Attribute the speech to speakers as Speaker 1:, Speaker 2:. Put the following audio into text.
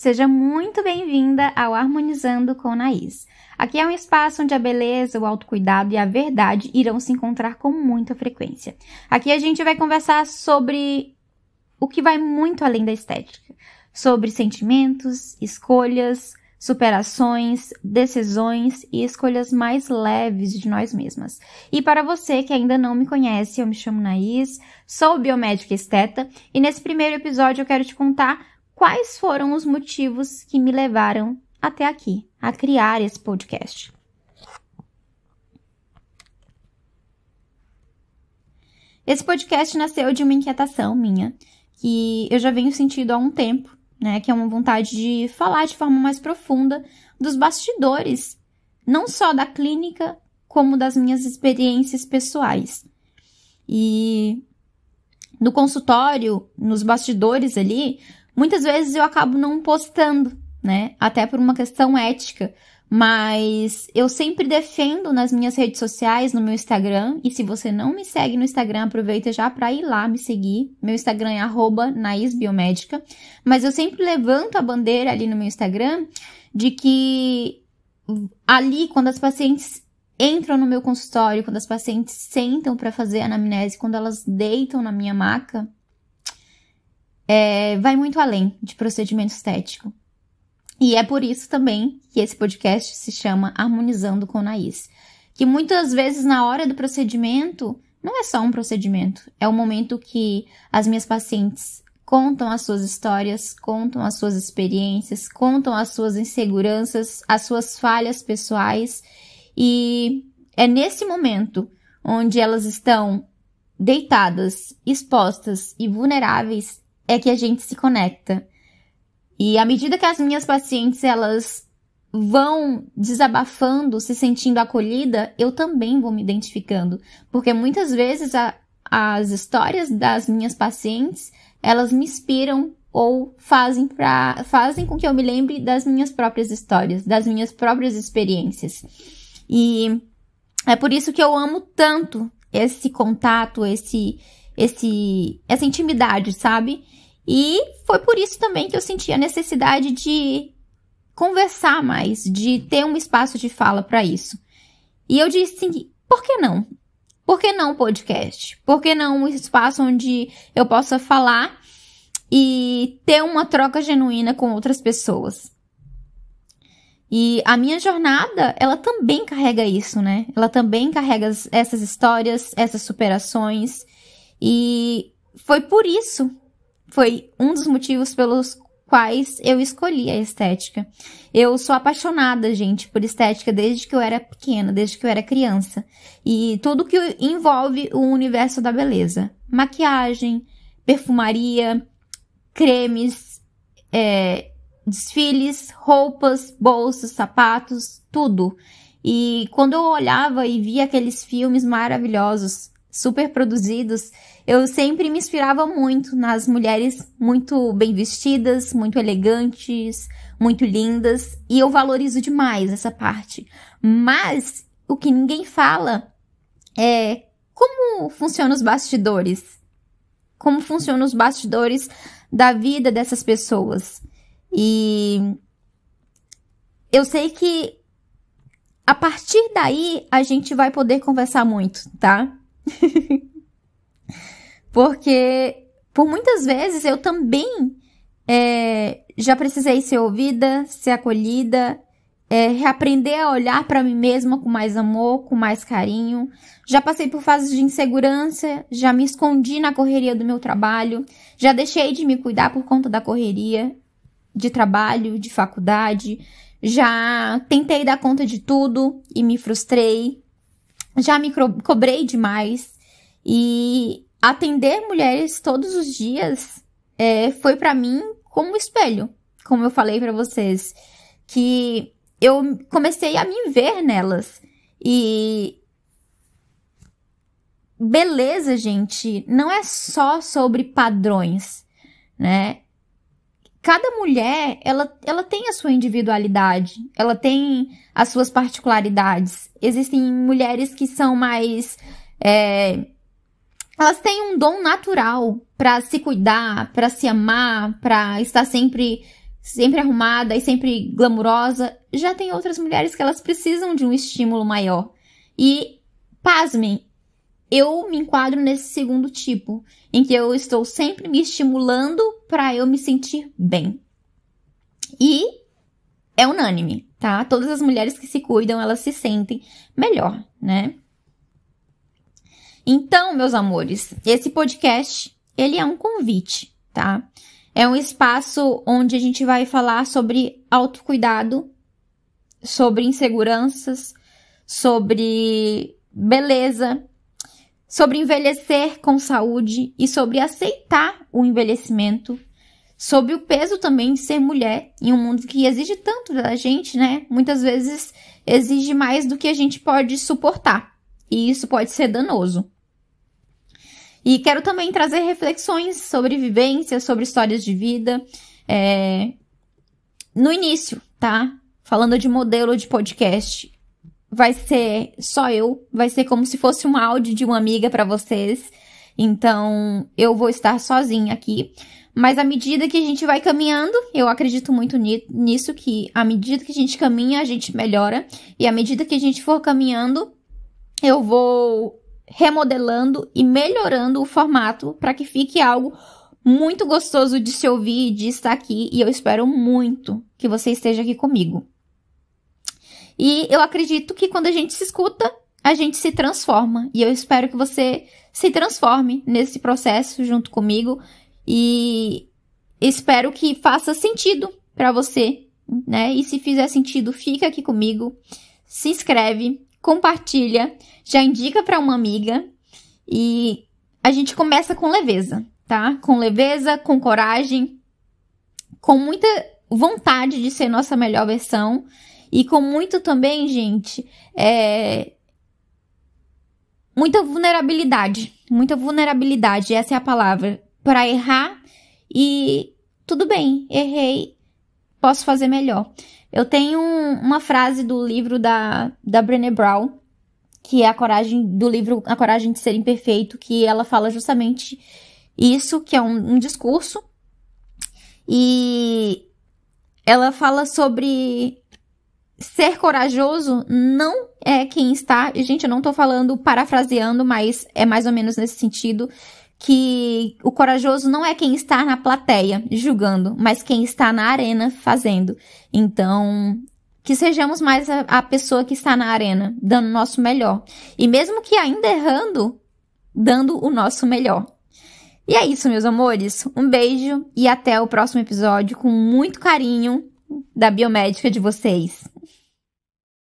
Speaker 1: Seja muito bem-vinda ao Harmonizando com Naís. Aqui é um espaço onde a beleza, o autocuidado e a verdade irão se encontrar com muita frequência. Aqui a gente vai conversar sobre o que vai muito além da estética, sobre sentimentos, escolhas, superações, decisões e escolhas mais leves de nós mesmas. E para você que ainda não me conhece, eu me chamo Naís, sou biomédica esteta e nesse primeiro episódio eu quero te contar quais foram os motivos que me levaram até aqui, a criar esse podcast. Esse podcast nasceu de uma inquietação minha, que eu já venho sentindo há um tempo, né? Que é uma vontade de falar de forma mais profunda dos bastidores, não só da clínica, como das minhas experiências pessoais. E no consultório, nos bastidores ali, muitas vezes eu acabo não postando, né? Até por uma questão ética. Mas eu sempre defendo nas minhas redes sociais, no meu Instagram. E se você não me segue no Instagram, aproveita já para ir lá me seguir. Meu Instagram é @naisbiomédica. Mas eu sempre levanto a bandeira ali no meu Instagram de que ali, quando as pacientes entram no meu consultório, quando as pacientes sentam para fazer anamnese, quando elas deitam na minha maca, vai muito além de procedimento estético. E é por isso também que esse podcast se chama Harmonizando com Naís. Que muitas vezes na hora do procedimento, não é só um procedimento, é o momento que as minhas pacientes contam as suas histórias, contam as suas experiências, contam as suas inseguranças, as suas falhas pessoais. E é nesse momento onde elas estão deitadas, expostas e vulneráveis é que a gente se conecta. E à medida que as minhas pacientes, elas vão desabafando, se sentindo acolhida, eu também vou me identificando. Porque muitas vezes as histórias das minhas pacientes, elas me inspiram ou fazem com que eu me lembre das minhas próprias histórias, das minhas próprias experiências. E é por isso que eu amo tanto esse contato, essa intimidade, sabe? E foi por isso também que eu senti a necessidade de conversar mais, de ter um espaço de fala para isso. E eu disse, por que não? Por que não um podcast? Por que não um espaço onde eu possa falar e ter uma troca genuína com outras pessoas? E a minha jornada, ela também carrega isso, né? Ela também carrega essas histórias, essas superações. E foi por isso, foi um dos motivos pelos quais eu escolhi a estética. Eu sou apaixonada, gente, por estética desde que eu era pequena, desde que eu era criança. E tudo que envolve o universo da beleza. Maquiagem, perfumaria, cremes, desfiles, roupas, bolsas, sapatos, tudo. E quando eu olhava e via aqueles filmes maravilhosos, super produzidos, eu sempre me inspirava muito nas mulheres muito bem vestidas, muito elegantes, muito lindas, e eu valorizo demais essa parte. Mas o que ninguém fala é como funcionam os bastidores. Como funcionam os bastidores da vida dessas pessoas. E eu sei que a partir daí a gente vai poder conversar muito, tá? Porque por muitas vezes eu também já precisei ser ouvida, ser acolhida, reaprender a olhar para mim mesma com mais amor, com mais carinho. Já passei por fases de insegurança, já me escondi na correria do meu trabalho, já deixei de me cuidar por conta da correria de trabalho, de faculdade, já tentei dar conta de tudo e me frustrei, já me cobrei demais. E atender mulheres todos os dias foi pra mim como um espelho, como eu falei pra vocês, que eu comecei a me ver nelas. E beleza, gente, não é só sobre padrões, né? Cada mulher, ela tem a sua individualidade, ela tem as suas particularidades. Existem mulheres que são mais elas têm um dom natural para se cuidar, para se amar, para estar sempre sempre arrumada e sempre glamurosa. Já tem outras mulheres que elas precisam de um estímulo maior. E, pasmem, eu me enquadro nesse segundo tipo, em que eu estou sempre me estimulando para eu me sentir bem. E é unânime, tá? Todas as mulheres que se cuidam, elas se sentem melhor, né? Então, meus amores, esse podcast, ele é um convite, tá? É um espaço onde a gente vai falar sobre autocuidado, sobre inseguranças, sobre beleza, sobre envelhecer com saúde e sobre aceitar o envelhecimento, sobre o peso também de ser mulher em um mundo que exige tanto da gente, né? Muitas vezes exige mais do que a gente pode suportar e isso pode ser danoso. E quero também trazer reflexões sobre vivências, sobre histórias de vida. No início, tá? Falando de modelo de podcast, vai ser só eu. Vai ser como se fosse um áudio de uma amiga para vocês. Então, eu vou estar sozinha aqui. Mas à medida que a gente vai caminhando, eu acredito muito nisso, que à medida que a gente caminha, a gente melhora. E à medida que a gente for caminhando, eu vou remodelando e melhorando o formato para que fique algo muito gostoso de se ouvir e de estar aqui. E eu espero muito que você esteja aqui comigo. E eu acredito que quando a gente se escuta, a gente se transforma. E eu espero que você se transforme nesse processo junto comigo. E espero que faça sentido para você, né? E se fizer sentido, fica aqui comigo, se inscreve, compartilha, já indica para uma amiga e a gente começa com leveza, tá? Com leveza, com coragem, com muita vontade de ser nossa melhor versão e com muito também, gente, muita vulnerabilidade, essa é a palavra, para errar e tudo bem, errei, posso fazer melhor. Eu tenho uma frase do livro da Brené Brown, que é do livro A Coragem de Ser Imperfeito, que ela fala justamente isso, que é um discurso. E ela fala sobre ser corajoso não é quem está... Gente, eu não tô falando parafraseando, mas é mais ou menos nesse sentido, que o corajoso não é quem está na plateia julgando, mas quem está na arena fazendo. Então, que sejamos mais a pessoa que está na arena, dando o nosso melhor. E mesmo que ainda errando, dando o nosso melhor. E é isso, meus amores. Um beijo e até o próximo episódio com muito carinho da biomédica de vocês.